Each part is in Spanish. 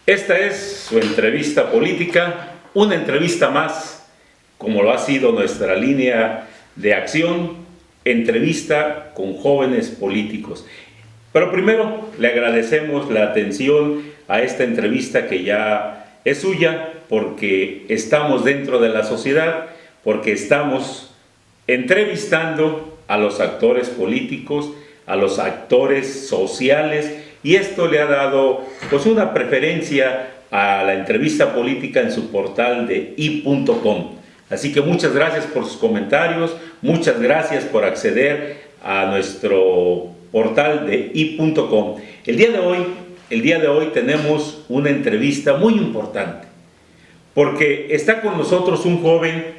Esta es su entrevista política, una entrevista más, como lo ha sido nuestra línea de acción, entrevista con jóvenes políticos. Pero primero le agradecemos la atención a esta entrevista que ya es suya, porque estamos dentro de la sociedad, porque estamos entrevistando a los actores políticos, a los actores sociales, y esto le ha dado pues una preferencia a la entrevista política en su portal de i.com. Así que muchas gracias por sus comentarios, muchas gracias por acceder a nuestro portal de i.com. El día de hoy tenemos una entrevista muy importante, porque está con nosotros un joven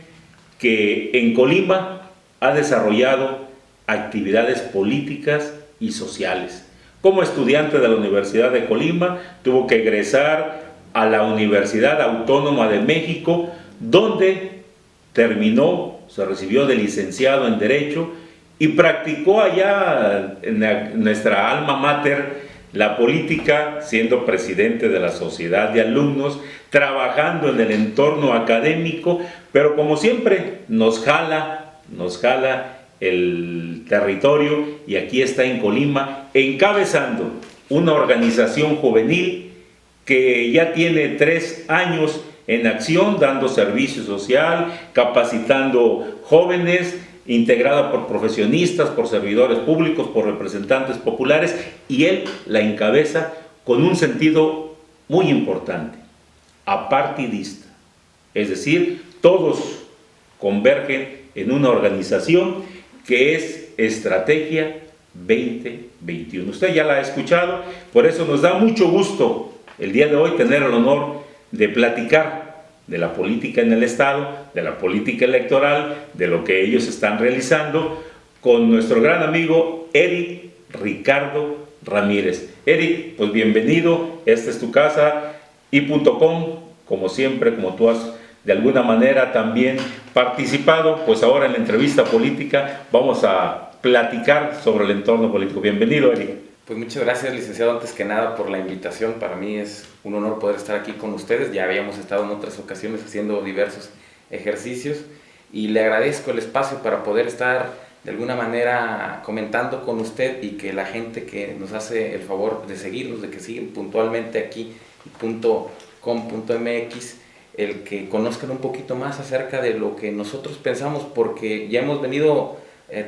que en Colima ha desarrollado actividades políticas y sociales. Como estudiante de la Universidad de Colima, tuvo que egresar a la Universidad Autónoma de México, donde terminó, se recibió de licenciado en Derecho y practicó allá en nuestra alma mater la política, siendo presidente de la sociedad de alumnos, trabajando en el entorno académico, pero como siempre nos jala el territorio, y aquí está en Colima encabezando una organización juvenil que ya tiene 3 años en acción, dando servicio social, capacitando jóvenes, integrada por profesionistas, por servidores públicos, por representantes populares, y él la encabeza con un sentido muy importante, apartidista. Es decir, todos convergen en una organización que es Estrategia 2021. Usted ya la ha escuchado, por eso nos da mucho gusto el día de hoy tener el honor de platicar de la política en el Estado, de la política electoral, de lo que ellos están realizando, con nuestro gran amigo Eric Ricardo Ramírez. Eric, pues bienvenido, esta es tu casa, i.com, como siempre, como tú has de alguna manera también participado, pues ahora en la entrevista política vamos a platicar sobre el entorno político. Bienvenido, Eric. Pues muchas gracias, licenciado, antes que nada por la invitación. Para mí es un honor poder estar aquí con ustedes. Ya habíamos estado en otras ocasiones haciendo diversos ejercicios y le agradezco el espacio para poder estar de alguna manera comentando con usted, y que la gente que nos hace el favor de seguirnos, de que siguen puntualmente aquí .com.mx, el que conozcan un poquito más acerca de lo que nosotros pensamos, porque ya hemos venido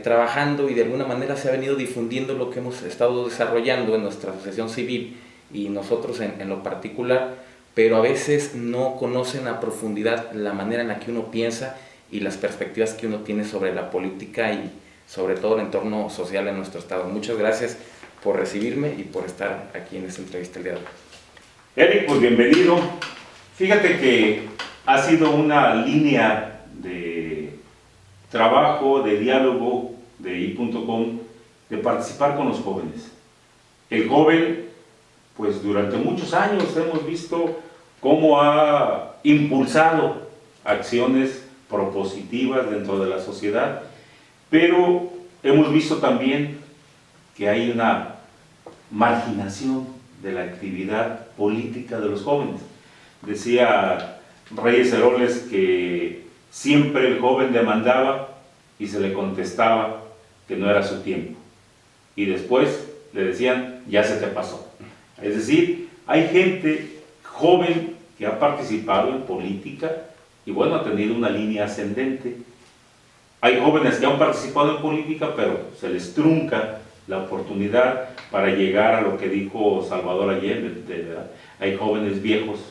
trabajando y de alguna manera se ha venido difundiendo lo que hemos estado desarrollando en nuestra asociación civil y nosotros en lo particular, pero a veces no conocen a profundidad la manera en la que uno piensa y las perspectivas que uno tiene sobre la política y sobre todo el entorno social en nuestro estado. Muchas gracias por recibirme y por estar aquí en esta entrevista el día de hoy. Eric, pues bienvenido. Fíjate que ha sido una línea de trabajo, de diálogo de i.com, de participar con los jóvenes. El joven, pues durante muchos años hemos visto cómo ha impulsado acciones propositivas dentro de la sociedad, pero hemos visto también que hay una marginación de la actividad política de los jóvenes. Decía Reyes Heroles que siempre el joven demandaba y se le contestaba que no era su tiempo, y después le decían ya se te pasó. Es decir, hay gente joven que ha participado en política y bueno, ha tenido una línea ascendente. Hay jóvenes que han participado en política pero se les trunca la oportunidad para llegar a lo que dijo Salvador Allende, ¿verdad? Hay jóvenes viejos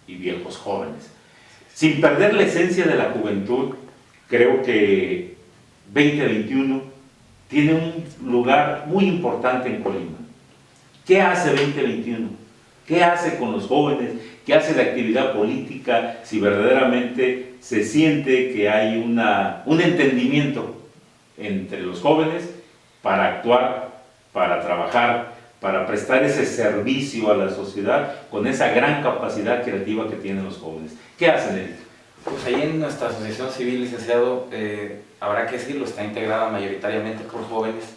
y viejos jóvenes. Sin perder la esencia de la juventud, creo que 2021 tiene un lugar muy importante en Colima. ¿Qué hace 2021? ¿Qué hace con los jóvenes? ¿Qué hace la actividad política si verdaderamente se siente que hay un entendimiento entre los jóvenes para actuar, para trabajar, para prestar ese servicio a la sociedad con esa gran capacidad creativa que tienen los jóvenes? ¿Qué hacen ellos? Pues ahí en nuestra asociación civil, licenciado, habrá que decirlo, está integrada mayoritariamente por jóvenes,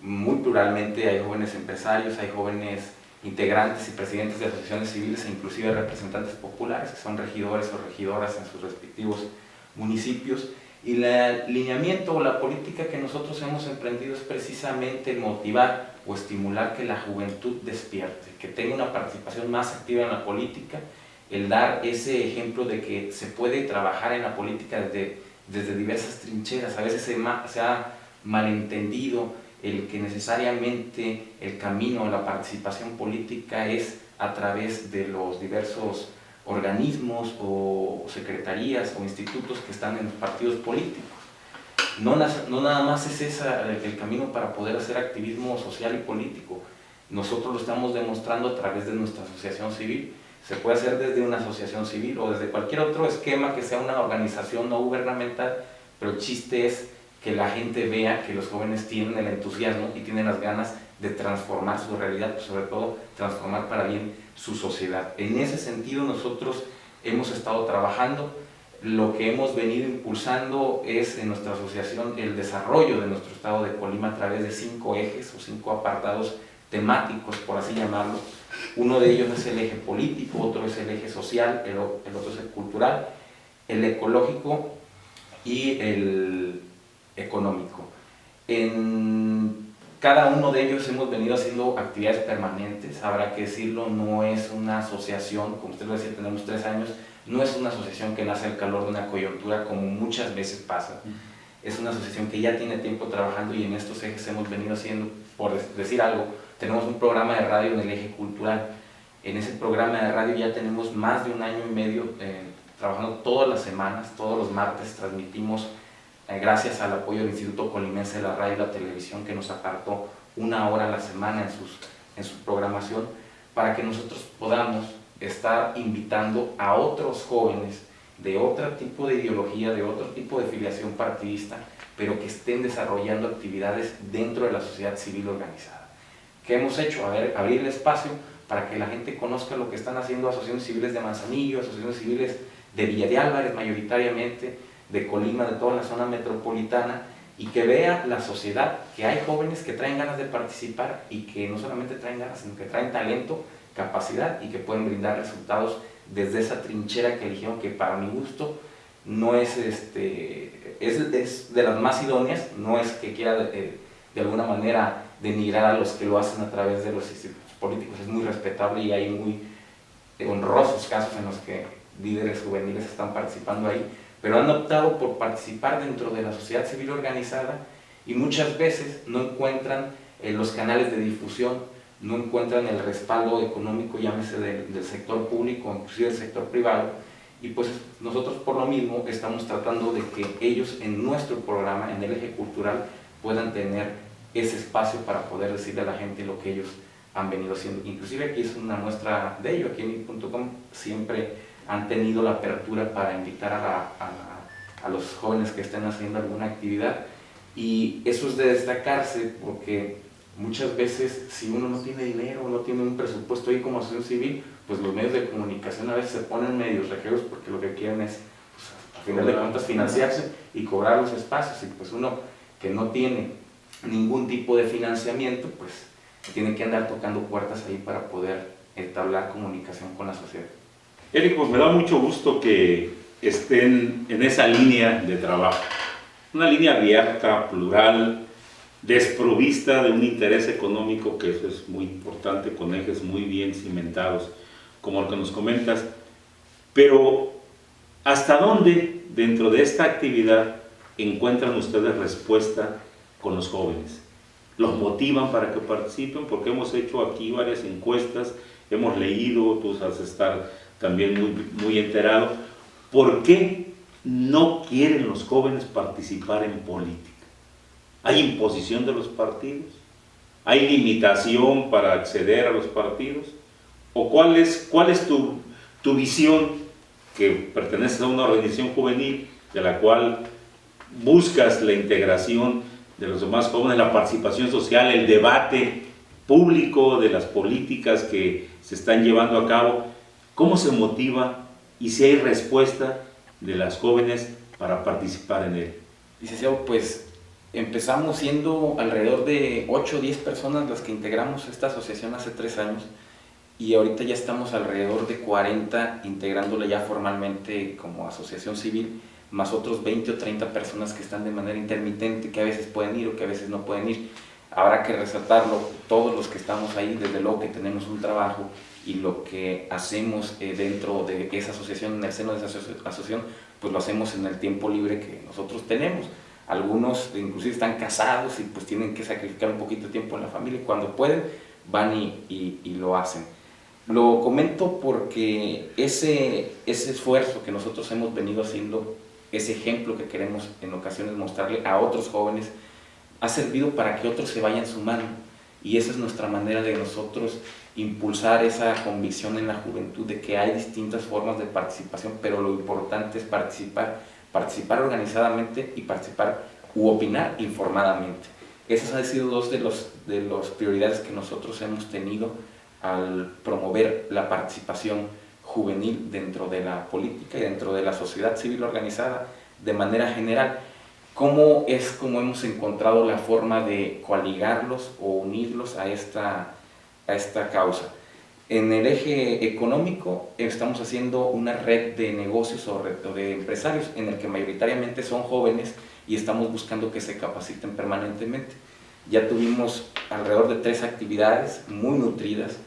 muy pluralmente. Hay jóvenes empresarios, hay jóvenes integrantes y presidentes de asociaciones civiles e inclusive representantes populares, que son regidores o regidoras en sus respectivos municipios. Y el alineamiento o la política que nosotros hemos emprendido es precisamente motivar o estimular que la juventud despierte, que tenga una participación más activa en la política, el dar ese ejemplo de que se puede trabajar en la política desde diversas trincheras. A veces se ha malentendido el que necesariamente el camino a la participación política es a través de los diversos organismos o secretarías o institutos que están en los partidos políticos. No nada más es ese el camino para poder hacer activismo social y político. Nosotros lo estamos demostrando a través de nuestra asociación civil. Se puede hacer desde una asociación civil o desde cualquier otro esquema que sea una organización no gubernamental, pero el chiste es que la gente vea que los jóvenes tienen el entusiasmo y tienen las ganas de transformar su realidad, sobre todo transformar para bien su sociedad. En ese sentido nosotros hemos estado trabajando. Lo que hemos venido impulsando es en nuestra asociación el desarrollo de nuestro estado de Colima a través de 5 ejes o 5 apartados temáticos, por así llamarlo. Uno de ellos es el eje político, otro es el eje social, el otro es el cultural, el ecológico y el económico. En cada uno de ellos hemos venido haciendo actividades permanentes. Habrá que decirlo, no es una asociación, como usted lo decía, tenemos 3 años, no es una asociación que nace al calor de una coyuntura como muchas veces pasa. Es una asociación que ya tiene tiempo trabajando y en estos ejes hemos venido haciendo, por decir algo, tenemos un programa de radio en el eje cultural. En ese programa de radio ya tenemos más de 1 año y medio trabajando todas las semanas, todos los martes transmitimos, gracias al apoyo del Instituto Colimense de la Radio y la Televisión, que nos apartó 1 hora a la semana en su programación, para que nosotros podamos estar invitando a otros jóvenes de otro tipo de ideología, de otro tipo de filiación partidista, pero que estén desarrollando actividades dentro de la sociedad civil organizada. ¿Qué hemos hecho? Abrir el espacio para que la gente conozca lo que están haciendo asociaciones civiles de Manzanillo, asociaciones civiles de Villa de Álvarez mayoritariamente, de Colima, de toda la zona metropolitana, y que vea la sociedad que hay jóvenes que traen ganas de participar y que no solamente traen ganas, sino que traen talento, capacidad y que pueden brindar resultados desde esa trinchera que eligieron, que para mi gusto no es, es de las más idóneas. No es que quiera de alguna manera denigrar a los que lo hacen a través de los institutos políticos, es muy respetable y hay muy honrosos casos en los que líderes juveniles están participando ahí, pero han optado por participar dentro de la sociedad civil organizada y muchas veces no encuentran los canales de difusión, no encuentran el respaldo económico, llámese del sector público, inclusive del sector privado, y pues nosotros por lo mismo estamos tratando de que ellos en nuestro programa, en el eje cultural, puedan tener ese espacio para poder decirle a la gente lo que ellos han venido haciendo. Inclusive aquí es una muestra de ello. Aquí en i.com siempre han tenido la apertura para invitar a los jóvenes que estén haciendo alguna actividad, y eso es de destacarse porque muchas veces si uno no tiene dinero, no tiene un presupuesto ahí como asociación civil, pues los medios de comunicación a veces se ponen medios rejeros porque lo que quieren es, pues, a final de cuentas, financiarse y cobrar los espacios, y pues uno que no tiene ningún tipo de financiamiento, pues tiene que andar tocando puertas ahí para poder entablar comunicación con la sociedad. Eric, pues me da mucho gusto que estén en esa línea de trabajo, una línea abierta, plural, desprovista de un interés económico, que eso es muy importante, con ejes muy bien cimentados, como el que nos comentas. Pero, ¿hasta dónde dentro de esta actividad encuentran ustedes respuesta con los jóvenes? ¿Los motivan para que participen? Porque hemos hecho aquí varias encuestas, hemos leído, tú vas a estar también muy enterado. ¿Por qué no quieren los jóvenes participar en política? ¿Hay imposición de los partidos? ¿Hay limitación para acceder a los partidos? ¿O cuál es tu visión, que perteneces a una organización juvenil de la cual buscas la integración de los demás jóvenes, la participación social, el debate público de las políticas que se están llevando a cabo? ¿Cómo se motiva y si hay respuesta de las jóvenes para participar en él? Licenciado, pues empezamos siendo alrededor de 8 o 10 personas las que integramos esta asociación hace 3 años. y ahorita ya estamos alrededor de 40 integrándola ya formalmente como asociación civil, más otros 20 o 30 personas que están de manera intermitente, que a veces pueden ir o que a veces no pueden ir. Habrá que resaltarlo, todos los que estamos ahí, desde luego que tenemos un trabajo y lo que hacemos dentro de esa asociación, en el seno de esa asociación, pues lo hacemos en el tiempo libre que nosotros tenemos. Algunos inclusive están casados y pues tienen que sacrificar un poquito de tiempo en la familia y cuando pueden van y lo hacen. Lo comento porque ese esfuerzo que nosotros hemos venido haciendo, ese ejemplo que queremos en ocasiones mostrarle a otros jóvenes, ha servido para que otros se vayan sumando y esa es nuestra manera de nosotros impulsar esa convicción en la juventud de que hay distintas formas de participación, pero lo importante es participar organizadamente y participar u opinar informadamente. Esas han sido dos de las prioridades que nosotros hemos tenido al promover la participación juvenil dentro de la política y dentro de la sociedad civil organizada de manera general. ¿Cómo hemos encontrado la forma de coaligarlos o unirlos a esta causa? En el eje económico estamos haciendo una red de negocios o de empresarios en el que mayoritariamente son jóvenes y estamos buscando que se capaciten permanentemente. Ya tuvimos alrededor de 3 actividades muy nutridas,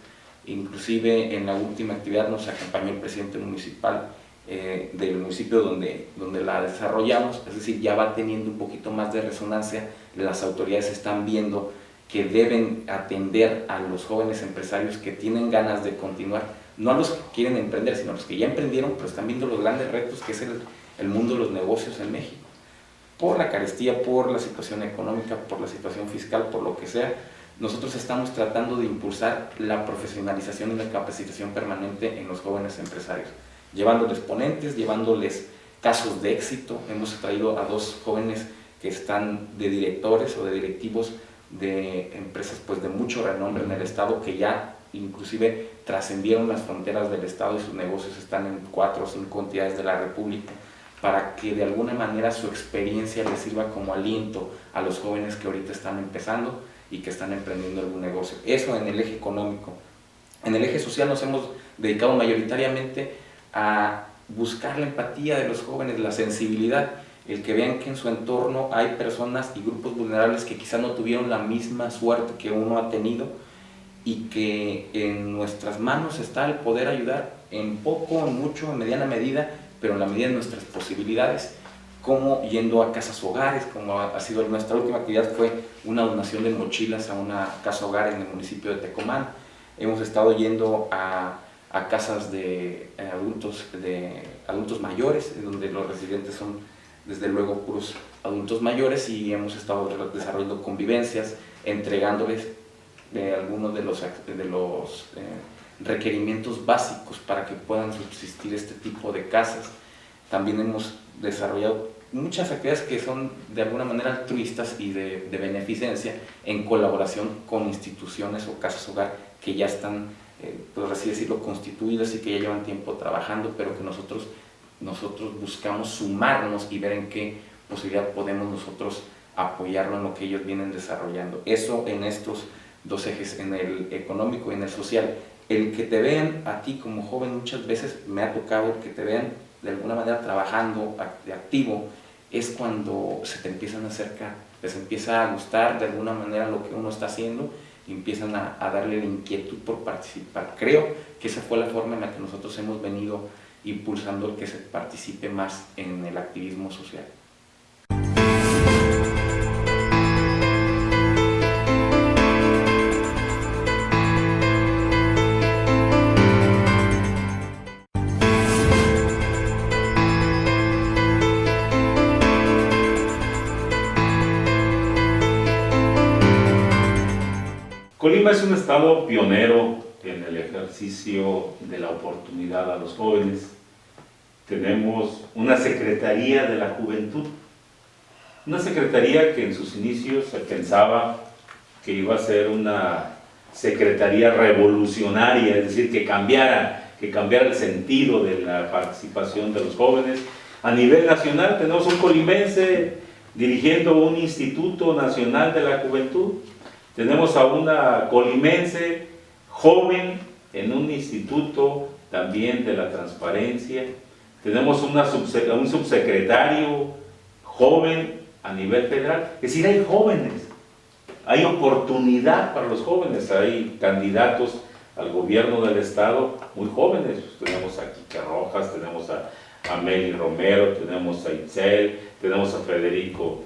inclusive en la última actividad nos acompañó el presidente municipal del municipio donde la desarrollamos, es decir, ya va teniendo un poquito más de resonancia, las autoridades están viendo que deben atender a los jóvenes empresarios que tienen ganas de continuar, no a los que quieren emprender, sino a los que ya emprendieron, pero están viendo los grandes retos que es el mundo de los negocios en México, por la carestía, por la situación económica, por la situación fiscal, por lo que sea. Nosotros estamos tratando de impulsar la profesionalización y la capacitación permanente en los jóvenes empresarios, llevándoles ponentes, llevándoles casos de éxito. Hemos traído a 2 jóvenes que están de directores o de directivos de empresas pues, de mucho renombre en el estado, que ya inclusive trascendieron las fronteras del estado y sus negocios están en 4 o 5 entidades de la república, para que de alguna manera su experiencia les sirva como aliento a los jóvenes que ahorita están empezando y que están emprendiendo algún negocio. Eso en el eje económico. En el eje social nos hemos dedicado mayoritariamente a buscar la empatía de los jóvenes, la sensibilidad, el que vean que en su entorno hay personas y grupos vulnerables que quizás no tuvieron la misma suerte que uno ha tenido y que en nuestras manos está el poder ayudar en poco, en mucho, en mediana medida, pero en la medida de nuestras posibilidades, como yendo a casas hogares, como ha sido nuestra última actividad, fue una donación de mochilas a una casa hogar en el municipio de Tecomán. Hemos estado yendo a casas de adultos mayores, donde los residentes son desde luego puros adultos mayores, y hemos estado desarrollando convivencias, entregándoles algunos de los requerimientos básicos para que puedan subsistir este tipo de casas. También hemos desarrollado muchas actividades que son de alguna manera altruistas y de beneficencia en colaboración con instituciones o casas hogar que ya están, por así decirlo, constituidas y que ya llevan tiempo trabajando, pero que nosotros buscamos sumarnos y ver en qué posibilidad podemos nosotros apoyarlo en lo que ellos vienen desarrollando. Eso en estos 2 ejes, en el económico y en el social. El que te vean a ti como joven, muchas veces me ha tocado que te vean de alguna manera trabajando de activo, es cuando se te empiezan a acercar, les empieza a gustar de alguna manera lo que uno está haciendo y empiezan a darle la inquietud por participar. Creo que esa fue la forma en la que nosotros hemos venido impulsando el que se participe más en el activismo social. Colima es un estado pionero en el ejercicio de la oportunidad a los jóvenes. Tenemos una Secretaría de la Juventud, una secretaría que en sus inicios se pensaba que iba a ser una secretaría revolucionaria, es decir, que cambiara el sentido de la participación de los jóvenes. A nivel nacional tenemos un colimense dirigiendo un Instituto Nacional de la Juventud. Tenemos a una colimense joven en un instituto también de la transparencia. Tenemos un subsecretario joven a nivel federal. Es decir, hay jóvenes, hay oportunidad para los jóvenes, hay candidatos al gobierno del estado muy jóvenes. Pues tenemos a Quique Rojas, tenemos a Meli Romero, tenemos a Itzel, tenemos a Federico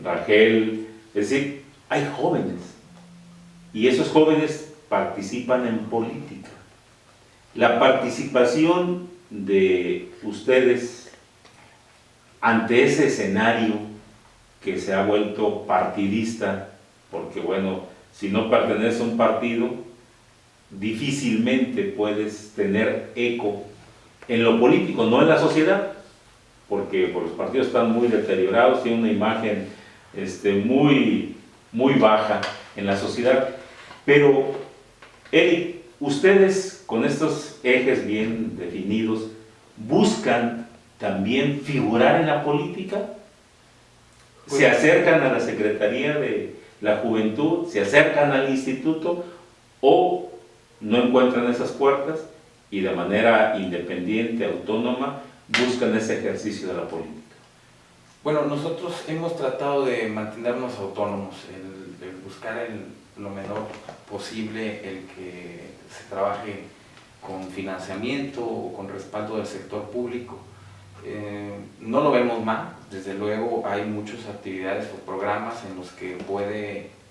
Rangel. Es decir, hay jóvenes y esos jóvenes participan en política. La participación de ustedes ante ese escenario que se ha vuelto partidista, porque bueno, si no perteneces a un partido, difícilmente puedes tener eco en lo político, no en la sociedad, porque los partidos están muy deteriorados, tienen una imagen muy baja en la sociedad. Pero, Eric, ustedes con estos ejes bien definidos, ¿buscan también figurar en la política? ¿Se acercan a la Secretaría de la Juventud? ¿Se acercan al instituto? ¿O no encuentran esas puertas y de manera independiente, autónoma, buscan ese ejercicio de la política? Bueno, nosotros hemos tratado de mantenernos autónomos, el buscar lo menor posible, el que se trabaje con financiamiento o con respaldo del sector público. No lo vemos mal, desde luego hay muchas actividades o programas en los que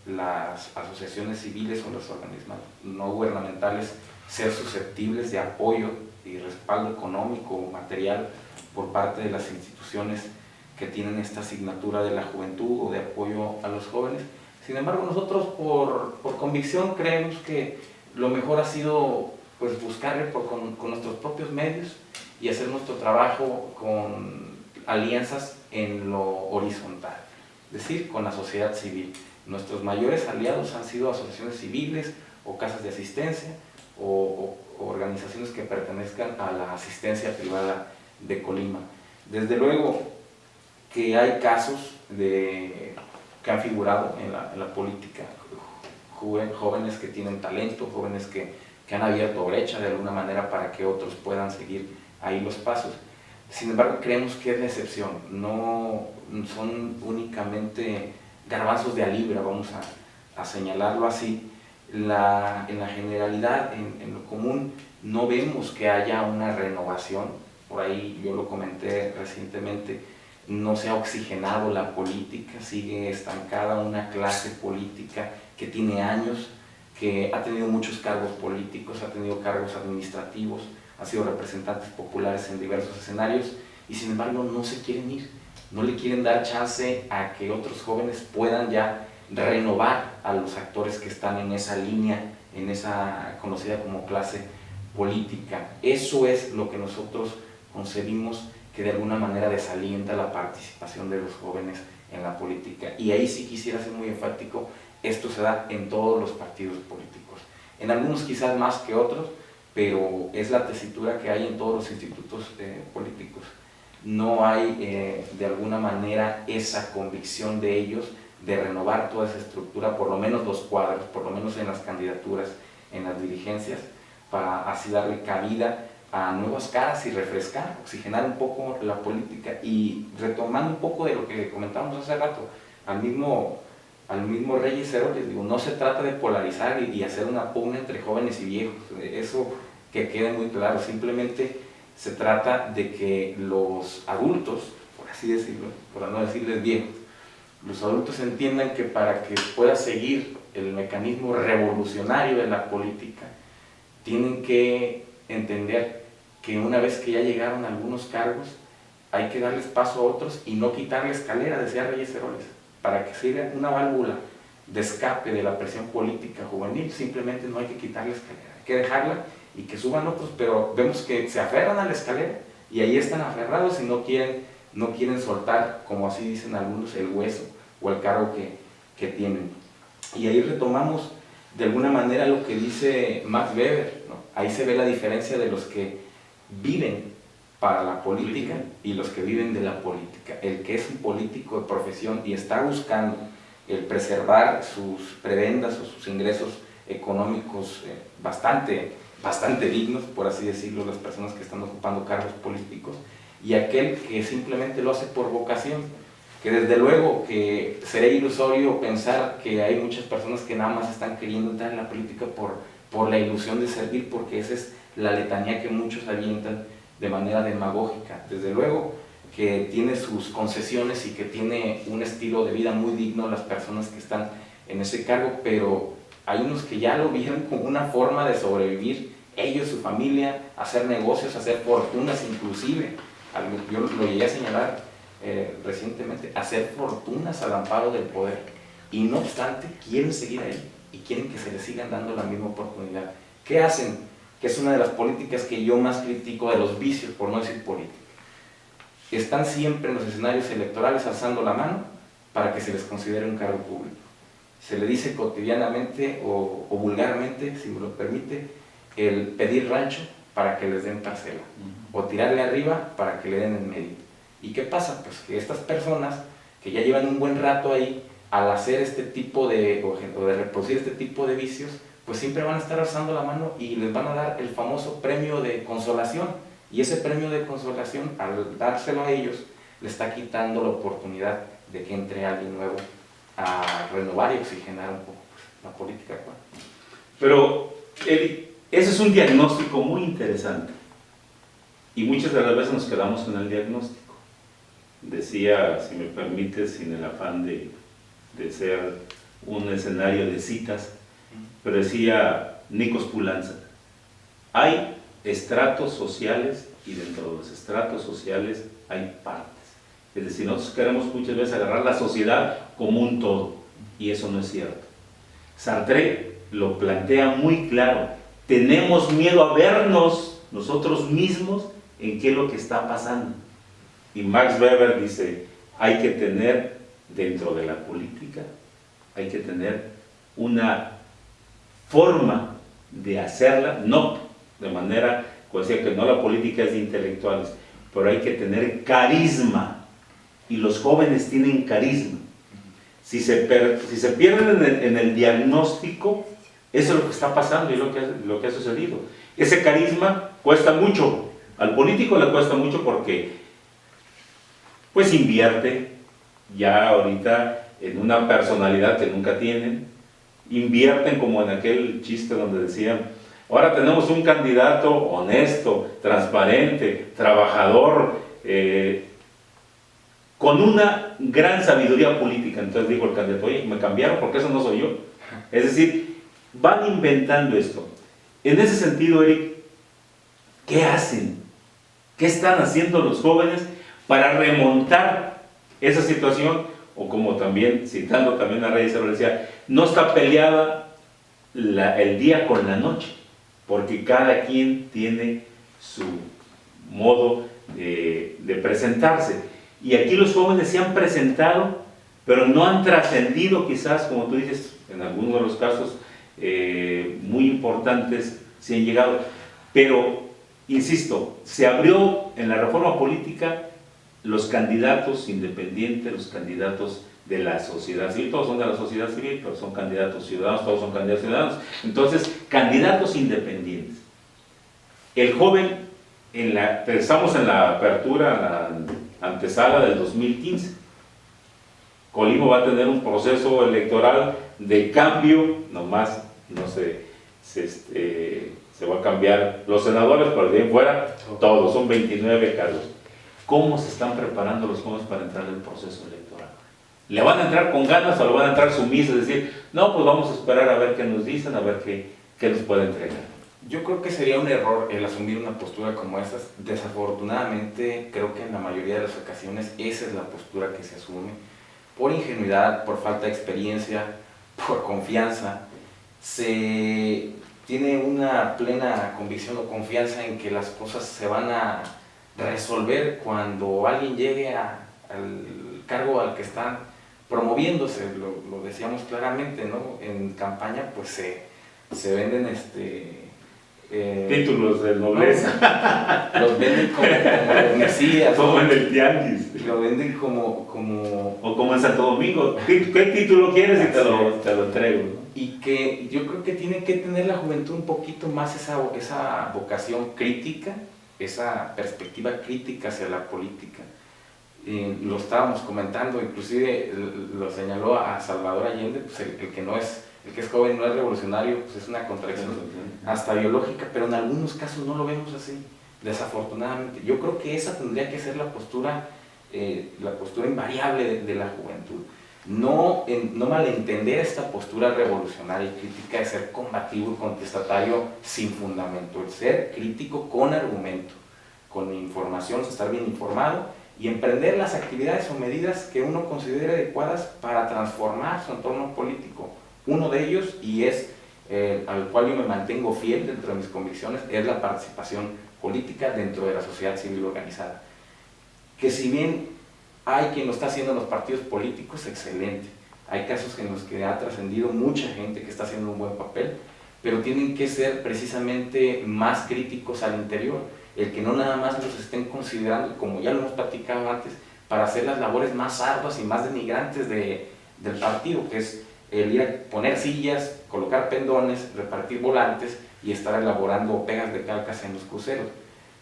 las asociaciones civiles o los organismos no gubernamentales ser susceptibles de apoyo y respaldo económico o material por parte de las instituciones que tienen esta asignatura de la juventud o de apoyo a los jóvenes. Sin embargo, nosotros por convicción creemos que lo mejor ha sido pues buscar con nuestros propios medios y hacer nuestro trabajo con alianzas en lo horizontal, es decir, con la sociedad civil. Nuestros mayores aliados han sido asociaciones civiles o casas de asistencia o organizaciones que pertenezcan a la asistencia privada de Colima. Desde luego que hay casos que han figurado en la política, jóvenes que tienen talento, jóvenes que han abierto brecha de alguna manera para que otros puedan seguir ahí los pasos. Sin embargo, creemos que es la excepción, no son únicamente garbanzos de a libra, vamos a señalarlo así. En la generalidad, en lo común, no vemos que haya una renovación. Por ahí yo lo comenté recientemente, no se ha oxigenado la política, sigue estancada una clase política que tiene años, que ha tenido muchos cargos políticos, ha tenido cargos administrativos, ha sido representantes populares en diversos escenarios y sin embargo no se quieren ir, no le quieren dar chance a que otros jóvenes puedan ya renovar a los actores que están en esa línea, en esa conocida como clase política. Eso es lo que nosotros concebimos que de alguna manera desalienta la participación de los jóvenes en la política. Y ahí sí quisiera ser muy enfático, esto se da en todos los partidos políticos, en algunos quizás más que otros, pero es la tesitura que hay en todos los institutos políticos. No hay de alguna manera esa convicción de ellos de renovar toda esa estructura, por lo menos los cuadros, por lo menos en las candidaturas, en las dirigencias, para así darle cabida a nuevas caras y refrescar, oxigenar un poco la política. Y retomando un poco de lo que comentábamos hace rato, al mismo Reyes Heroles, digo, no se trata de polarizar y hacer una pugna entre jóvenes y viejos, eso que quede muy claro, simplemente se trata de que los adultos, por así decirlo, por no decirles viejos, los adultos entiendan que para que pueda seguir el mecanismo revolucionario de la política, tienen que entender que una vez que ya llegaron a algunos cargos, hay que darles paso a otros y no quitar la escalera, decía Reyes Heroles, para que sirva una válvula de escape de la presión política juvenil. Simplemente no hay que quitar la escalera, hay que dejarla y que suban otros, pero vemos que se aferran a la escalera y ahí están aferrados y no quieren soltar, como así dicen algunos, el hueso o el cargo que tienen. Y ahí retomamos de alguna manera lo que dice Max Weber, ¿no? Ahí se ve la diferencia de los que viven para la política y los que viven de la política. El que es un político de profesión y está buscando el preservar sus prebendas o sus ingresos económicos bastante dignos, por así decirlo, las personas que están ocupando cargos políticos, y aquel que simplemente lo hace por vocación, que desde luego que sería ilusorio pensar que hay muchas personas que nada más están queriendo entrar en la política por la ilusión de servir, porque esa es la letanía que muchos avientan de manera demagógica. Desde luego que tiene sus concesiones y que tiene un estilo de vida muy digno las personas que están en ese cargo, pero hay unos que ya lo vieron como una forma de sobrevivir, ellos, su familia, hacer negocios, hacer fortunas inclusive. Yo lo llegué a señalar recientemente, hacer fortunas al amparo del poder, y no obstante quieren seguir ahí y quieren que se les sigan dando la misma oportunidad. ¿Qué hacen? Que es una de las políticas que yo más critico, de los vicios, por no decir política. Están siempre en los escenarios electorales alzando la mano para que se les considere un cargo público. Se le dice cotidianamente o vulgarmente, si me lo permite, el pedir rancho para que les den parcela, o tirarle arriba para que le den en medio. ¿Y qué pasa? Pues que estas personas que ya llevan un buen rato ahí, al hacer este tipo o de reproducir este tipo de vicios, pues siempre van a estar alzando la mano y les van a dar el famoso premio de consolación. Y ese premio de consolación, al dárselo a ellos, le está quitando la oportunidad de que entre alguien nuevo a renovar y oxigenar un poco la política actual. Pero ese es un diagnóstico muy interesante. Y muchas de las veces nos quedamos con el diagnóstico. Decía, si me permite, sin el afán de ser un escenario de citas, pero decía Nikos Poulantzas, hay estratos sociales y dentro de los estratos sociales hay partes. Es decir, nosotros queremos muchas veces agarrar la sociedad como un todo, y eso no es cierto. Sartre lo plantea muy claro: tenemos miedo a vernos nosotros mismos en qué es lo que está pasando. Y Max Weber dice, hay que tener dentro de la política, hay que tener una forma de hacerla, no de manera, como decía, que no la política es de intelectuales, pero hay que tener carisma, y los jóvenes tienen carisma. Si se pierden en el diagnóstico, eso es lo que está pasando y lo que ha sucedido. Ese carisma cuesta mucho, al político le cuesta mucho porque pues invierte ya ahorita en una personalidad que nunca tienen, invierten como en aquel chiste donde decían, ahora tenemos un candidato honesto, transparente, trabajador, con una gran sabiduría política. Entonces dijo el candidato, oye, me cambiaron porque eso no soy yo. Es decir, van inventando esto. En ese sentido, Eric, ¿qué hacen? ¿Qué están haciendo los jóvenes para remontar esa situación? O como también, citando también a Reyes, se decía, no está peleada el día con la noche, porque cada quien tiene su modo de presentarse. Y aquí los jóvenes se han presentado, pero no han trascendido quizás, como tú dices, en algunos de los casos muy importantes, se han llegado. Pero, insisto, se abrió en la reforma política los candidatos independientes, los candidatos de la sociedad civil, todos son de la sociedad civil, pero son candidatos ciudadanos, todos son candidatos ciudadanos. Entonces, candidatos independientes. El joven, estamos en la apertura, la antesala del 2015. Colima va a tener un proceso electoral de cambio, nomás no se va a cambiar los senadores, pero de ahí fuera, todos, son 29 cargos. ¿Cómo se están preparando los jóvenes para entrar en el proceso electoral? ¿Le van a entrar con ganas o le van a entrar sumisos? Es decir, no, pues vamos a esperar a ver qué nos dicen, a ver qué nos puede entregar. Yo creo que sería un error el asumir una postura como esa. Desafortunadamente, creo que en la mayoría de las ocasiones esa es la postura que se asume. Por ingenuidad, por falta de experiencia, por confianza, se tiene una plena convicción o confianza en que las cosas se van a resolver cuando alguien llegue al cargo al que están promoviéndose. Lo decíamos claramente, ¿no? En campaña pues se venden títulos de nobleza. Los venden como mesías. Como en el tianguis. Lo venden como o como como en Santo Domingo. ¿Qué título quieres? Y te lo entrego, ¿no? Y que yo creo que tiene que tener la juventud un poquito más esa vocación crítica, esa perspectiva crítica hacia la política. Lo estábamos comentando, inclusive lo señaló a Salvador Allende, pues el que es joven no es revolucionario, pues es una contradicción hasta biológica, pero en algunos casos no lo vemos así, desafortunadamente. Yo creo que esa tendría que ser la postura invariable de la juventud. No malentender esta postura revolucionaria y crítica de ser combativo y contestatario sin fundamento, el ser crítico con argumento, con información, estar bien informado y emprender las actividades o medidas que uno considere adecuadas para transformar su entorno político. Uno de ellos, y es al cual yo me mantengo fiel dentro de mis convicciones, es la participación política dentro de la sociedad civil organizada. Que si bien hay quien lo está haciendo en los partidos políticos, excelente. Hay casos en los que ha trascendido mucha gente que está haciendo un buen papel, pero tienen que ser precisamente más críticos al interior. El que no nada más los estén considerando, como ya lo hemos platicado antes, para hacer las labores más arduas y más denigrantes del partido, que es el ir a poner sillas, colocar pendones, repartir volantes y estar elaborando pegas de calcas en los cruceros.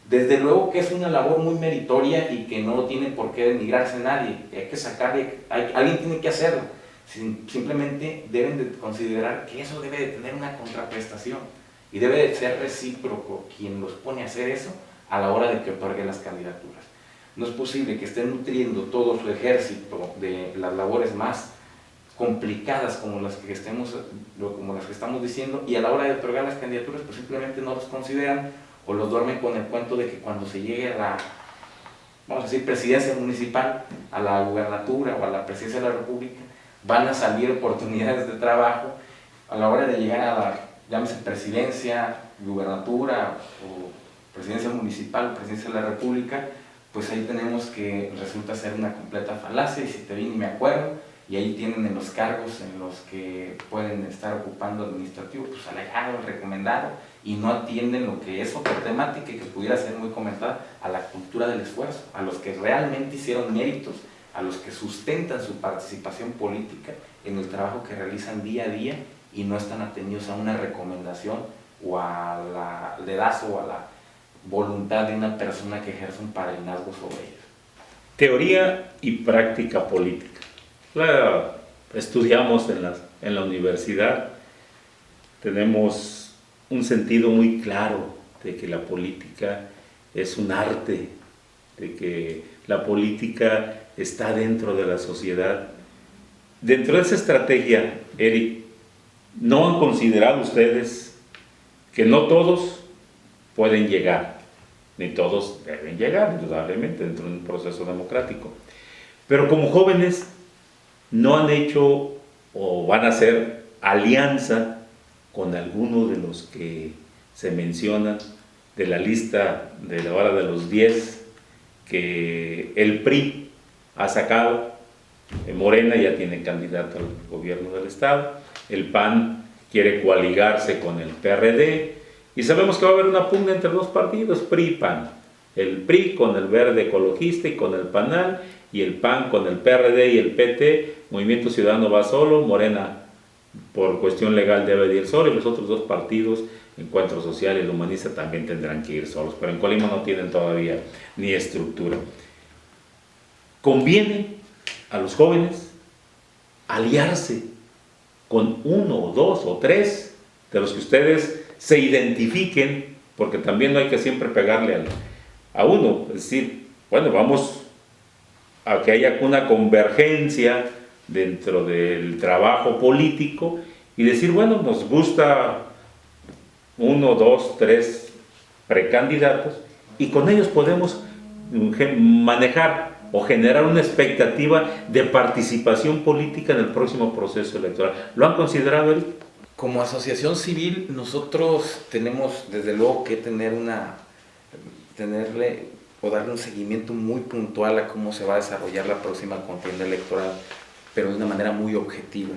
Desde luego que es una labor muy meritoria y que no tiene por qué denigrarse nadie, hay que sacarle, alguien tiene que hacerlo, simplemente deben de considerar que eso debe de tener una contraprestación y debe de ser recíproco quien los pone a hacer eso a la hora de que otorgue las candidaturas. No es posible que estén nutriendo todo su ejército de las labores más complicadas como las que estamos diciendo, y a la hora de otorgar las candidaturas pues simplemente no los consideran o los duermen con el cuento de que cuando se llegue a la, vamos a decir, presidencia municipal, a la gubernatura o a la presidencia de la república, van a salir oportunidades de trabajo a la hora de llegar a la, llámese presidencia, gubernatura o presidencia municipal, presidencia de la república. Pues ahí tenemos que resulta ser una completa falacia, y si te vi ni me acuerdo, y ahí tienen en los cargos en los que pueden estar ocupando administrativo, pues alejado, recomendado, y no atienden lo que es otra temática y que pudiera ser muy comentada, a la cultura del esfuerzo, a los que realmente hicieron méritos, a los que sustentan su participación política en el trabajo que realizan día a día y no están atendidos a una recomendación o al dedazo o a la voluntad de una persona que ejerce un padrinazgo sobre ellos. Teoría y práctica política. La estudiamos en la universidad, tenemos un sentido muy claro de que la política es un arte, de que la política está dentro de la sociedad. Dentro de esa estrategia, Eric, ¿no han considerado ustedes que no todos pueden llegar, ni todos deben llegar, indudablemente, dentro de un proceso democrático? Pero como jóvenes, no han hecho o van a hacer alianza con alguno de los que se mencionan de la lista de la hora de los 10 que el PRI ha sacado. Morena ya tiene candidato al gobierno del estado, el PAN quiere coaligarse con el PRD y sabemos que va a haber una pugna entre dos partidos, PRI y PAN. El PRI con el Verde Ecologista y con el PANAL, y el PAN con el PRD y el PT. Movimiento Ciudadano va solo, Morena por cuestión legal debe de ir solo, y los otros dos partidos, Encuentro Social y el Humanista, también tendrán que ir solos, pero en Colima no tienen todavía ni estructura. Conviene a los jóvenes aliarse con uno o dos o tres de los que ustedes se identifiquen, porque también no hay que siempre pegarle a uno, es decir, bueno, vamos a que haya una convergencia dentro del trabajo político y decir, bueno, nos gusta uno, dos, tres precandidatos y con ellos podemos manejar o generar una expectativa de participación política en el próximo proceso electoral. ¿Lo han considerado, Eric? Como asociación civil, nosotros tenemos desde luego que darle un seguimiento muy puntual a cómo se va a desarrollar la próxima contienda electoral, pero de una manera muy objetiva.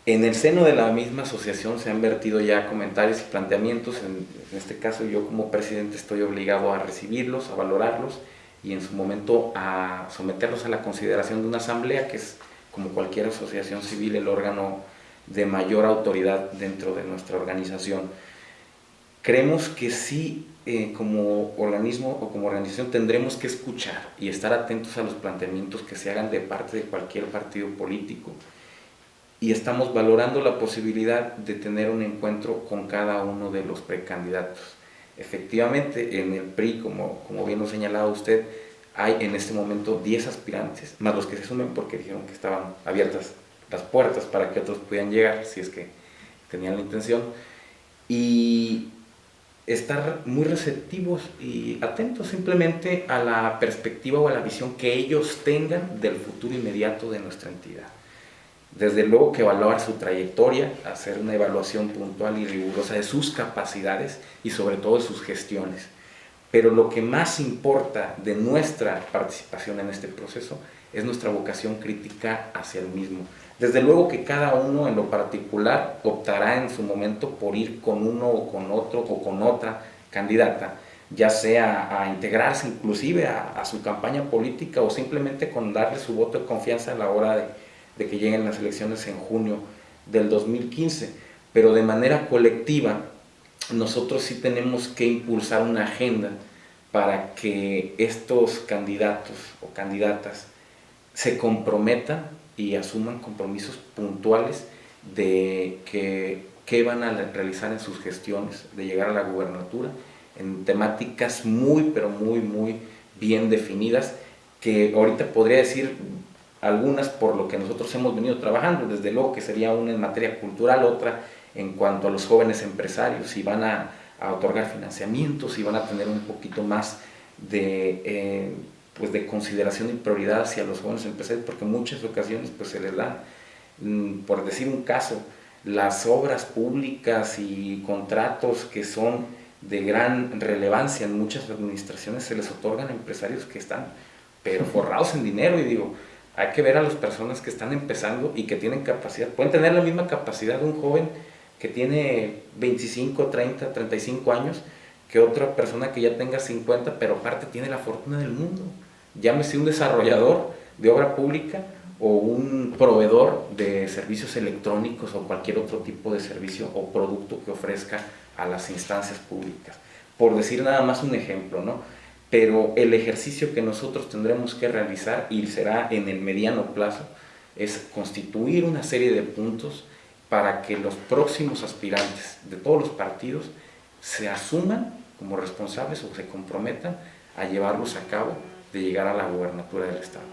En el seno de la misma asociación se han vertido ya comentarios y planteamientos, en este caso yo como presidente estoy obligado a recibirlos, a valorarlos y en su momento a someterlos a la consideración de una asamblea, que es, como cualquier asociación civil, el órgano de mayor autoridad dentro de nuestra organización. Creemos que sí, como organismo o como organización, tendremos que escuchar y estar atentos a los planteamientos que se hagan de parte de cualquier partido político, y estamos valorando la posibilidad de tener un encuentro con cada uno de los precandidatos. Efectivamente, en el PRI, como bien lo señalaba usted, hay en este momento 10 aspirantes, más los que se sumen porque dijeron que estaban abiertas las puertas para que otros pudieran llegar, si es que tenían la intención, y estar muy receptivos y atentos simplemente a la perspectiva o a la visión que ellos tengan del futuro inmediato de nuestra entidad. Desde luego que evaluar su trayectoria, hacer una evaluación puntual y rigurosa de sus capacidades y sobre todo de sus gestiones. Pero lo que más importa de nuestra participación en este proceso es nuestra vocación crítica hacia el mismo. Desde luego que cada uno en lo particular optará en su momento por ir con uno o con otro o con otra candidata, ya sea a integrarse inclusive a su campaña política o simplemente con darle su voto de confianza a la hora de que lleguen las elecciones en junio del 2015. Pero de manera colectiva, nosotros sí tenemos que impulsar una agenda para que estos candidatos o candidatas se comprometan y asuman compromisos puntuales de qué van a realizar en sus gestiones, de llegar a la gubernatura, en temáticas muy, pero muy, muy bien definidas, que ahorita podría decir algunas por lo que nosotros hemos venido trabajando. Desde luego que sería una en materia cultural, otra en cuanto a los jóvenes empresarios, si van a otorgar financiamientos, si van a tener un poquito más de consideración y prioridad hacia los jóvenes empresarios, porque en muchas ocasiones pues, se les da, por decir un caso, las obras públicas y contratos que son de gran relevancia en muchas administraciones se les otorgan a empresarios que están pero forrados en dinero, y digo, hay que ver a las personas que están empezando y que tienen capacidad, pueden tener la misma capacidad de un joven que tiene 25, 30, 35 años, que otra persona que ya tenga 50, pero aparte tiene la fortuna del mundo. Llámese un desarrollador de obra pública o un proveedor de servicios electrónicos o cualquier otro tipo de servicio o producto que ofrezca a las instancias públicas. Por decir nada más un ejemplo, ¿no? Pero el ejercicio que nosotros tendremos que realizar, y será en el mediano plazo, es constituir una serie de puntos para que los próximos aspirantes de todos los partidos se asuman como responsables o se comprometan a llevarlos a cabo de llegar a la gubernatura del Estado.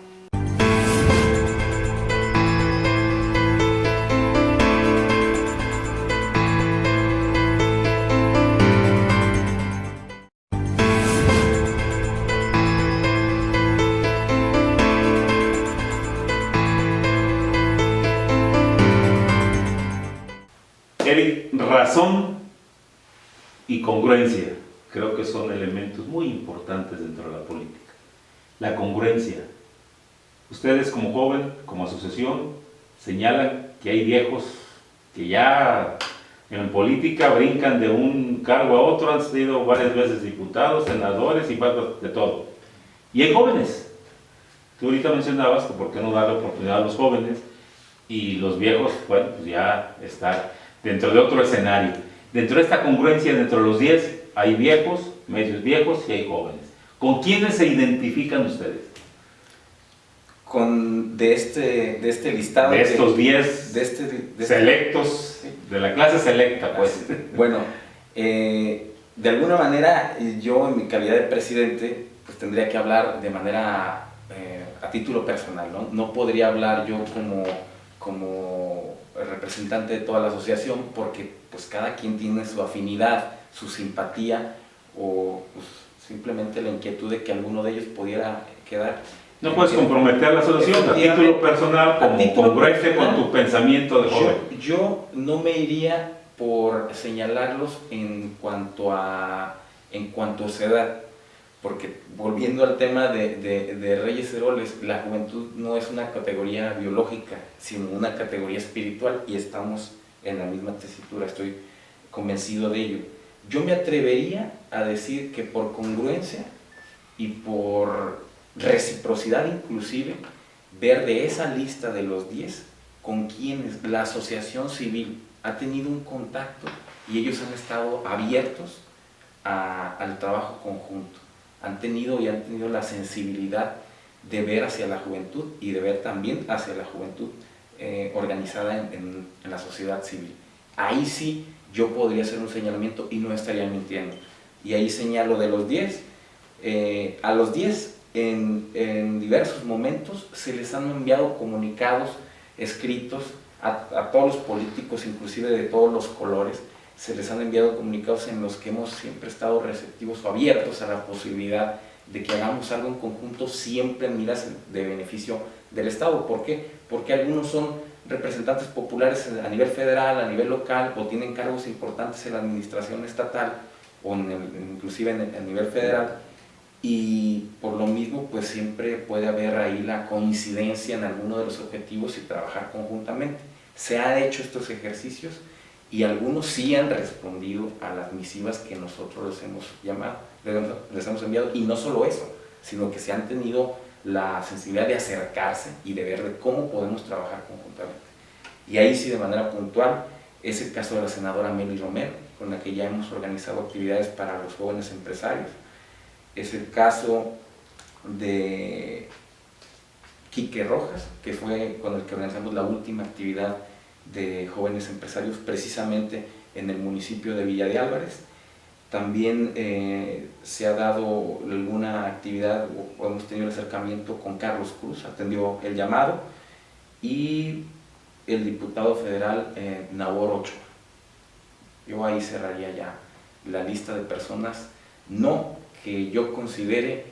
Eric, razón y congruencia creo que son elementos muy importantes dentro de la política. La congruencia. Ustedes como joven, como asociación, señalan que hay viejos que ya en política brincan de un cargo a otro, han sido varias veces diputados, senadores y de todo. Y hay jóvenes. Tú ahorita mencionabas que por qué no darle oportunidad a los jóvenes, y los viejos, bueno, pues ya están dentro de otro escenario. Dentro de esta congruencia, dentro de los 10, hay viejos, medios viejos y hay jóvenes. ¿Con quiénes se identifican ustedes? De este listado. De estos 10 selectos, de la clase selecta, pues. Bueno, de alguna manera, yo en mi calidad de presidente, pues tendría que hablar de manera a título personal, ¿no? No podría hablar yo como representante de toda la asociación, porque pues cada quien tiene su afinidad, su simpatía o pues, simplemente la inquietud de que alguno de ellos pudiera quedar. No puedes comprometer a la asociación a título personal, como congruente con tu pensamiento de joven. Yo no me iría por señalarlos en cuanto a su edad, porque volviendo al tema de Reyes Heroles, la juventud no es una categoría biológica, sino una categoría espiritual, y estamos en la misma tesitura, estoy convencido de ello. Yo me atrevería a decir que por congruencia y por reciprocidad inclusive, ver de esa lista de los 10 con quienes la asociación civil ha tenido un contacto y ellos han estado abiertos al trabajo conjunto. Han tenido la sensibilidad de ver hacia la juventud y de ver también hacia la juventud organizada en la sociedad civil. Ahí sí yo podría hacer un señalamiento y no estaría mintiendo. Y ahí señalo de los 10, a los 10 en diversos momentos se les han enviado comunicados escritos a todos los políticos, inclusive de todos los colores, se les han enviado comunicados en los que hemos siempre estado receptivos o abiertos a la posibilidad de que hagamos algo en conjunto, siempre en miras de beneficio del Estado. ¿Por qué? Porque algunos son representantes populares a nivel federal, a nivel local, o tienen cargos importantes en la administración estatal, o inclusive a nivel federal, y por lo mismo pues siempre puede haber ahí la coincidencia en alguno de los objetivos y trabajar conjuntamente. Se han hecho estos ejercicios y algunos sí han respondido a las misivas que nosotros les hemos llamado, les hemos enviado, y no solo eso, sino que se han tenido la sensibilidad de acercarse y de ver de cómo podemos trabajar conjuntamente. Y ahí sí, de manera puntual, es el caso de la senadora Meli Romero, con la que ya hemos organizado actividades para los jóvenes empresarios. Es el caso de Quique Rojas, que fue con el que organizamos la última actividad de jóvenes empresarios, precisamente en el municipio de Villa de Álvarez. También se ha dado alguna actividad, o hemos tenido el acercamiento con Carlos Cruz, atendió el llamado, y el diputado federal Nabor Ochoa. Yo ahí cerraría ya la lista de personas, no que yo considere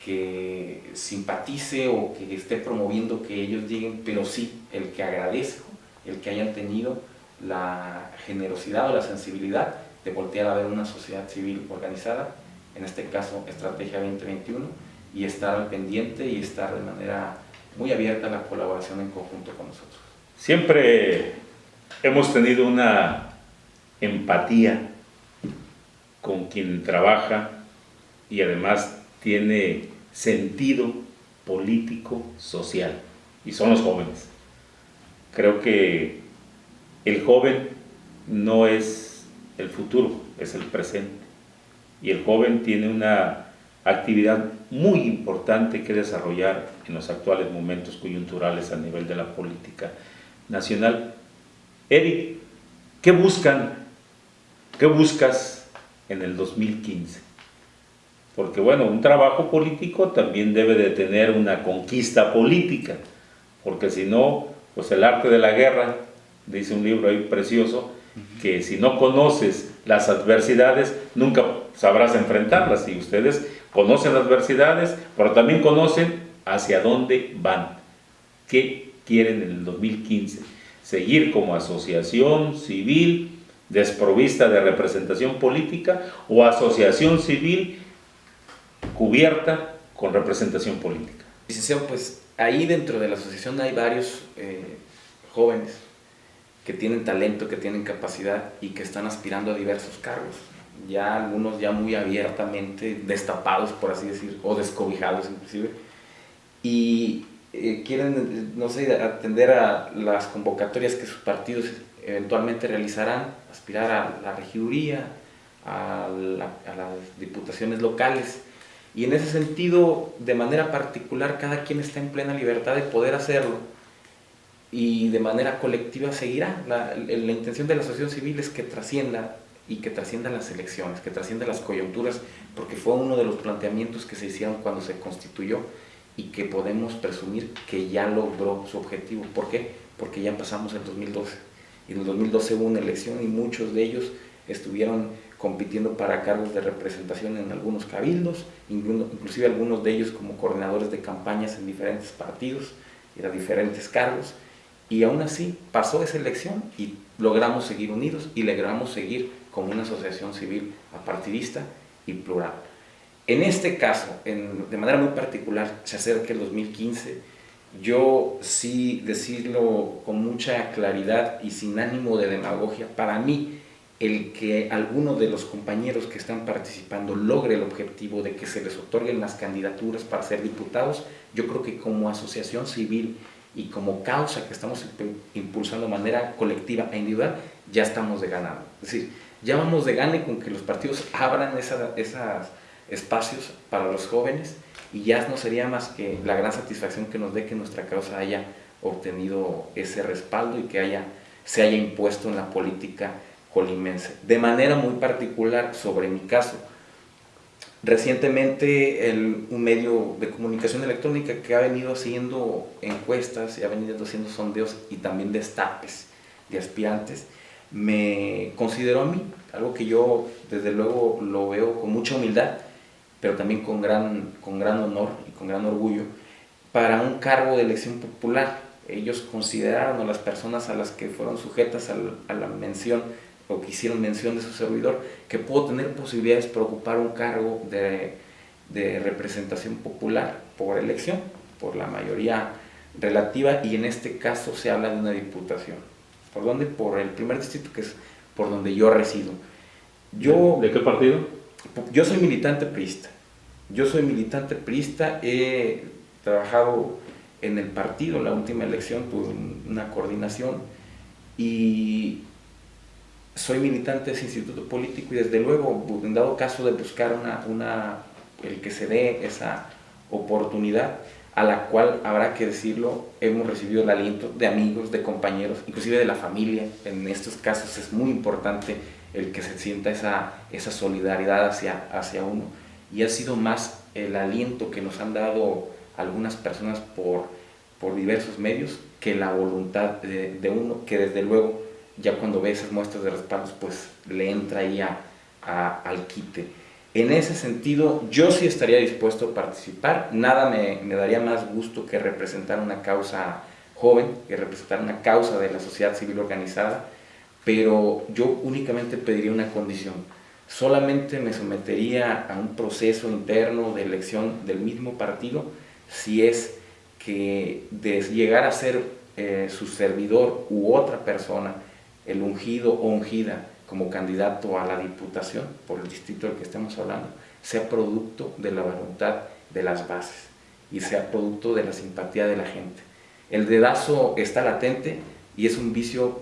que simpatice o que esté promoviendo que ellos lleguen, pero sí el que agradezco, el que hayan tenido la generosidad o la sensibilidad de voltear a ver una sociedad civil organizada, en este caso Estrategia 2021, y estar al pendiente y estar de manera muy abierta a la colaboración en conjunto con nosotros. Siempre hemos tenido una empatía con quien trabaja y además tiene sentido político, social, y son los jóvenes. Creo que el joven no es el futuro, es el presente, y el joven tiene una actividad muy importante que desarrollar en los actuales momentos coyunturales a nivel de la política nacional. Eric, ¿qué buscan? ¿Qué buscas en el 2015? Porque bueno, un trabajo político también debe de tener una conquista política, porque si no, pues el arte de la guerra, dice un libro ahí precioso, que si no conoces las adversidades, nunca sabrás enfrentarlas. Y ustedes conocen las adversidades, pero también conocen hacia dónde van. ¿Qué quieren en el 2015? ¿Seguir como asociación civil desprovista de representación política o asociación civil cubierta con representación política? Licenciado, pues ahí dentro de la asociación hay varios jóvenes que tienen talento, que tienen capacidad y que están aspirando a diversos cargos. Ya algunos ya muy abiertamente destapados, por así decir, o descobijados inclusive, y quieren, no sé, atender a las convocatorias que sus partidos eventualmente realizarán, aspirar a la regiduría, a las diputaciones locales. Y en ese sentido, de manera particular, cada quien está en plena libertad de poder hacerlo, y de manera colectiva seguirá. La intención de la asociación civil es que trascienda, y que trasciendan las elecciones, que trasciendan las coyunturas, porque fue uno de los planteamientos que se hicieron cuando se constituyó y que podemos presumir que ya logró su objetivo. ¿Por qué? Porque ya pasamos el 2012, y en el 2012 hubo una elección y muchos de ellos estuvieron compitiendo para cargos de representación en algunos cabildos, inclusive algunos de ellos como coordinadores de campañas en diferentes partidos y de diferentes cargos, y aún así pasó esa elección y logramos seguir unidos y logramos seguir como una asociación civil apartidista y plural. En este caso, de manera muy particular, se acerca el 2015, yo sí decirlo con mucha claridad y sin ánimo de demagogia, para mí el que alguno de los compañeros que están participando logre el objetivo de que se les otorguen las candidaturas para ser diputados, yo creo que como asociación civil y como causa que estamos impulsando de manera colectiva e individual, ya estamos de ganado. Es decir, ya vamos de gane con que los partidos abran esos espacios para los jóvenes, y ya no sería más que la gran satisfacción que nos dé que nuestra causa haya obtenido ese respaldo y que se haya impuesto en la política colimense. De manera muy particular, sobre mi caso, recientemente un medio de comunicación electrónica que ha venido haciendo encuestas y ha venido haciendo sondeos y también destapes de aspirantes, me consideró a mí, algo que yo desde luego lo veo con mucha humildad, pero también con gran honor y con gran orgullo, para un cargo de elección popular. Ellos consideraron a las personas a las que fueron sujetas a la mención, o que hicieron mención de su servidor, que pudo tener posibilidades para ocupar un cargo de representación popular por elección, por la mayoría relativa, y en este caso se habla de una diputación. ¿Por dónde? Por el primer distrito, que es por donde yo resido. ¿De qué partido? Yo soy militante priista. He trabajado en el partido. En la última elección tuve una coordinación y soy militante de ese instituto político, y desde luego, en dado caso de buscar el que se dé esa oportunidad, a la cual, habrá que decirlo, hemos recibido el aliento de amigos, de compañeros, inclusive de la familia. En estos casos es muy importante el que se sienta esa solidaridad hacia uno, y ha sido más el aliento que nos han dado algunas personas por diversos medios que la voluntad de uno, que desde luego ya cuando ve esas muestras de respaldo, pues le entra ahí al quite. En ese sentido, yo sí estaría dispuesto a participar. Nada me daría más gusto que representar una causa joven, que representar una causa de la sociedad civil organizada, pero yo únicamente pediría una condición. Solamente me sometería a un proceso interno de elección del mismo partido si es que de llegar a ser su servidor u otra persona, el ungido o ungida como candidato a la diputación por el distrito del que estemos hablando, sea producto de la voluntad de las bases y sea producto de la simpatía de la gente. El dedazo está latente y es un vicio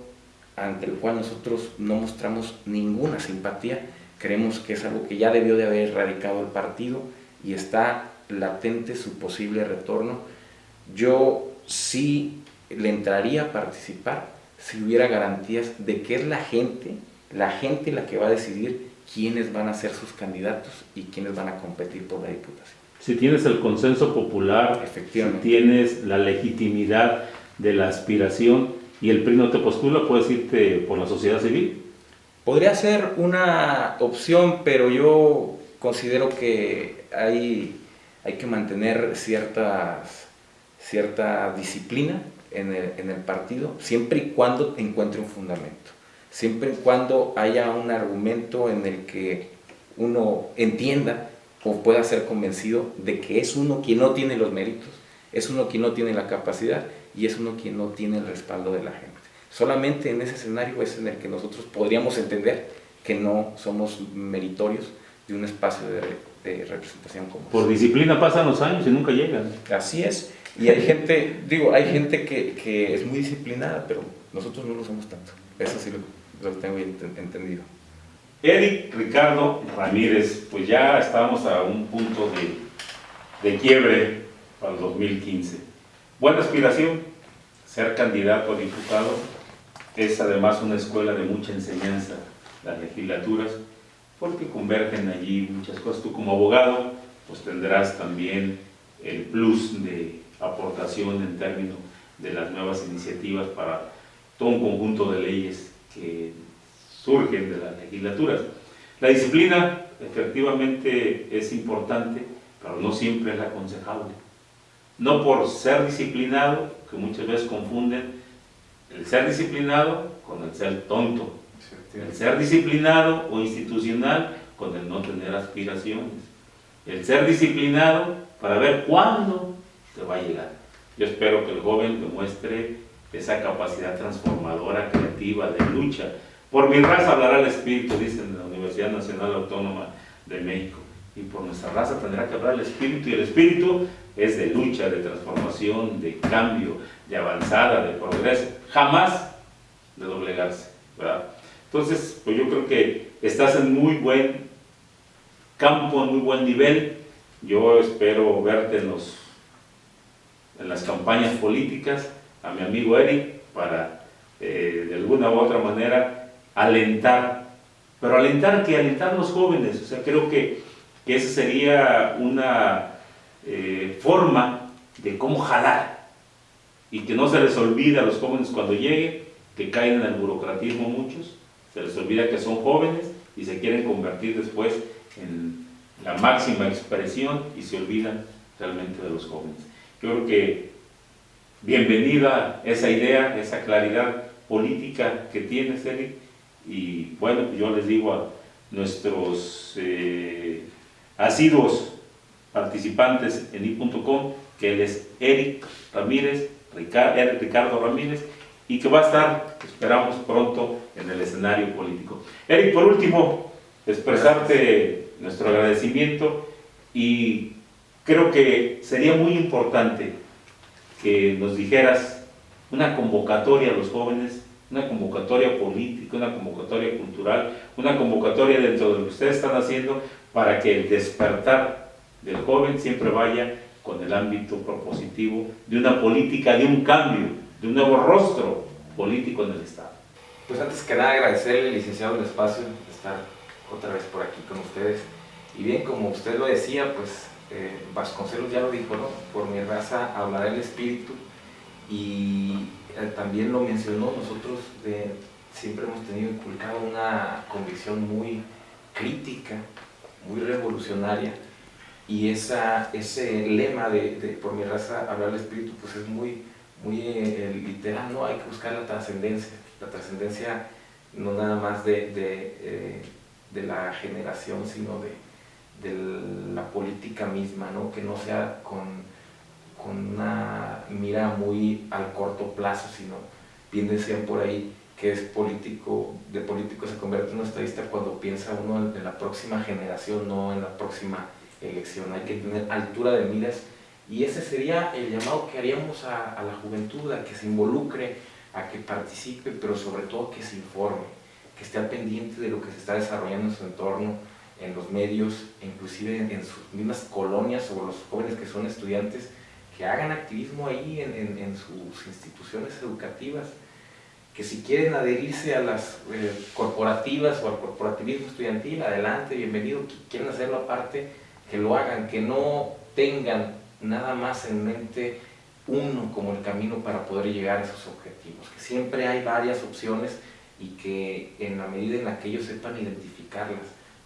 ante el cual nosotros no mostramos ninguna simpatía. Creemos que es algo que ya debió de haber erradicado el partido y está latente su posible retorno. Yo sí le entraría a participar si hubiera garantías de que es la gente la que va a decidir quiénes van a ser sus candidatos y quiénes van a competir por la diputación. Si tienes el consenso popular, efectivamente, si tienes la legitimidad de la aspiración y el PRI no te postula, puedes irte por la sociedad civil. Podría ser una opción, pero yo considero que hay que mantener cierta disciplina en el partido, siempre y cuando encuentre un fundamento, siempre y cuando haya un argumento en el que uno entienda o pueda ser convencido de que es uno quien no tiene los méritos, es uno quien no tiene la capacidad y es uno quien no tiene el respaldo de la gente. Solamente en ese escenario es en el que nosotros podríamos entender que no somos meritorios de un espacio de representación como por disciplina pasan los años y nunca llegan. Así es. Y hay gente, que es muy disciplinada, pero nosotros no lo somos tanto. Eso sí lo tengo entendido. Eric Ricardo Ramírez, pues ya estamos a un punto de quiebre para el 2015. Buena aspiración, ser candidato a diputado. Es además una escuela de mucha enseñanza, las legislaturas, porque convergen allí muchas cosas. Tú como abogado, pues tendrás también el plus de aportación en términos de las nuevas iniciativas para todo un conjunto de leyes que surgen de las legislaturas. La disciplina efectivamente es importante, pero no siempre es la aconsejable. No por ser disciplinado, que muchas veces confunden el ser disciplinado con el ser tonto, el ser disciplinado o institucional con el no tener aspiraciones, el ser disciplinado para ver cuándo te va a llegar. Yo espero que el joven demuestre esa capacidad transformadora, creativa, de lucha, Por mi raza hablará el espíritu, dicen en la Universidad Nacional Autónoma de México. Y por nuestra raza tendrá que hablar el espíritu, y el espíritu es de lucha, de transformación, de cambio, de avanzada, de progreso, jamás de doblegarse, ¿verdad? Entonces, pues yo creo que estás en muy buen campo, en muy buen nivel. Yo espero verte en las campañas políticas, a mi amigo Eric, para de alguna u otra manera alentar, pero alentar a los jóvenes. O sea, creo que esa sería una forma de cómo jalar, y que no se les olvide a los jóvenes cuando lleguen, que caen en el burocratismo muchos, se les olvida que son jóvenes y se quieren convertir después en la máxima expresión y se olvidan realmente de los jóvenes. Yo creo que bienvenida esa idea, esa claridad política que tienes, Eric, y bueno, pues yo les digo a nuestros asiduos participantes en i.com que él es Eric Ramírez, Ricardo Ramírez, y que va a estar, esperamos, pronto en el escenario político. Eric, por último, expresarte nuestro agradecimiento, y creo que sería muy importante que nos dijeras una convocatoria a los jóvenes, una convocatoria política, una convocatoria cultural, una convocatoria dentro de lo que ustedes están haciendo para que el despertar del joven siempre vaya con el ámbito propositivo de una política, de un cambio, de un nuevo rostro político en el Estado. Pues antes que nada agradecerle, licenciado, el espacio de estar otra vez por aquí con ustedes. Y bien, como usted lo decía, pues Vasconcelos ya lo dijo, ¿no? Por mi raza hablará el espíritu, y también lo mencionó. Nosotros siempre hemos tenido inculcado una convicción muy crítica, muy revolucionaria, y ese lema de por mi raza hablar el espíritu, pues es muy literal, ¿no? Hay que buscar la trascendencia no nada más de la generación, sino de la política misma, ¿no? Que no sea con una mira muy al corto plazo, sino bien decían por ahí que de político se convierte en un estadista cuando piensa uno en la próxima generación, no en la próxima elección. Hay que tener altura de miras, y ese sería el llamado que haríamos a la juventud, a que se involucre, a que participe, pero sobre todo que se informe, que esté al pendiente de lo que se está desarrollando en su entorno, en los medios, inclusive en sus mismas colonias, o los jóvenes que son estudiantes, que hagan activismo ahí en sus instituciones educativas, que si quieren adherirse a las corporativas o al corporativismo estudiantil, adelante, bienvenido. Que quieren hacerlo aparte, que lo hagan, que no tengan nada más en mente uno como el camino para poder llegar a esos objetivos, que siempre hay varias opciones, y que en la medida en la que ellos sepan identificarlas,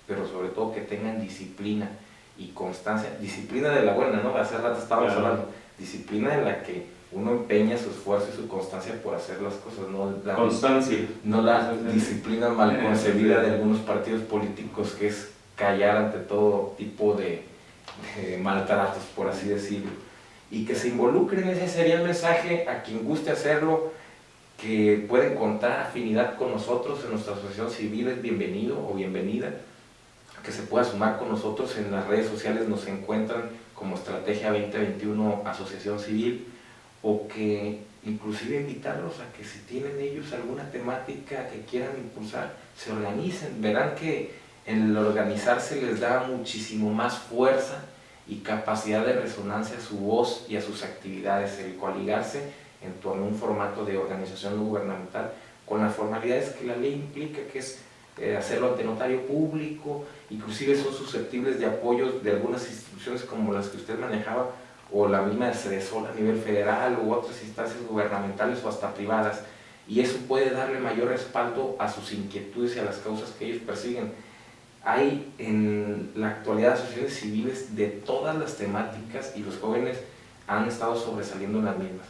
pero sobre todo que tengan disciplina y constancia, disciplina de la buena, ¿no? Hace rato estábamos hablando, disciplina en la que uno empeña su esfuerzo y su constancia por hacer las cosas, no la disciplina mal concebida de algunos partidos políticos, que es callar ante todo tipo de maltratos, por así decirlo, y que se involucren. Ese sería el mensaje a quien guste hacerlo, que pueden contar afinidad con nosotros en nuestra asociación civil, es bienvenido o bienvenida, que se pueda sumar con nosotros. En las redes sociales nos encuentran como Estrategia 2021 Asociación Civil, o que inclusive invitarlos a que si tienen ellos alguna temática que quieran impulsar, se organicen. Verán que el organizarse les da muchísimo más fuerza y capacidad de resonancia a su voz y a sus actividades. El coaligarse en torno a un formato de organización no gubernamental con las formalidades que la ley implica, que es hacerlo ante notario público, inclusive son susceptibles de apoyos de algunas instituciones como las que usted manejaba, o la misma de Cedesol a nivel federal, u otras instancias gubernamentales o hasta privadas, y eso puede darle mayor respaldo a sus inquietudes y a las causas que ellos persiguen. Hay en la actualidad asociaciones civiles de todas las temáticas, y los jóvenes han estado sobresaliendo en las mismas.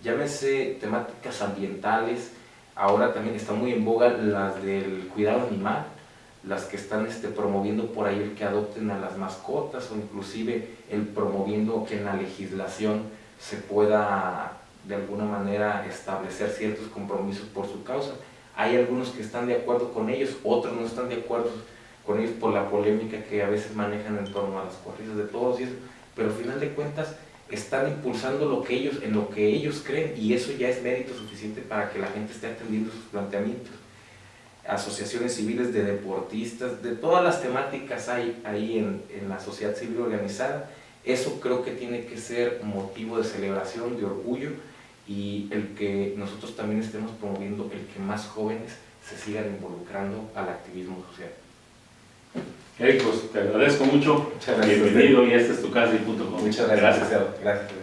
Llámese temáticas ambientales, ahora también está muy en boga las del cuidado animal, las que están promoviendo por ahí el que adopten a las mascotas, o inclusive el promoviendo que en la legislación se pueda de alguna manera establecer ciertos compromisos por su causa. Hay algunos que están de acuerdo con ellos, otros no están de acuerdo con ellos por la polémica que a veces manejan en torno a las corridas de toros y eso, pero al final de cuentas están impulsando en lo que ellos creen, y eso ya es mérito suficiente para que la gente esté atendiendo sus planteamientos. Asociaciones civiles de deportistas, de todas las temáticas hay ahí en la sociedad civil organizada. Eso creo que tiene que ser motivo de celebración, de orgullo, y el que nosotros también estemos promoviendo el que más jóvenes se sigan involucrando al activismo social. Eric, pues te agradezco mucho. Muchas gracias. Bienvenido, y esta es tu casa y punto com. Muchas gracias. Gracias.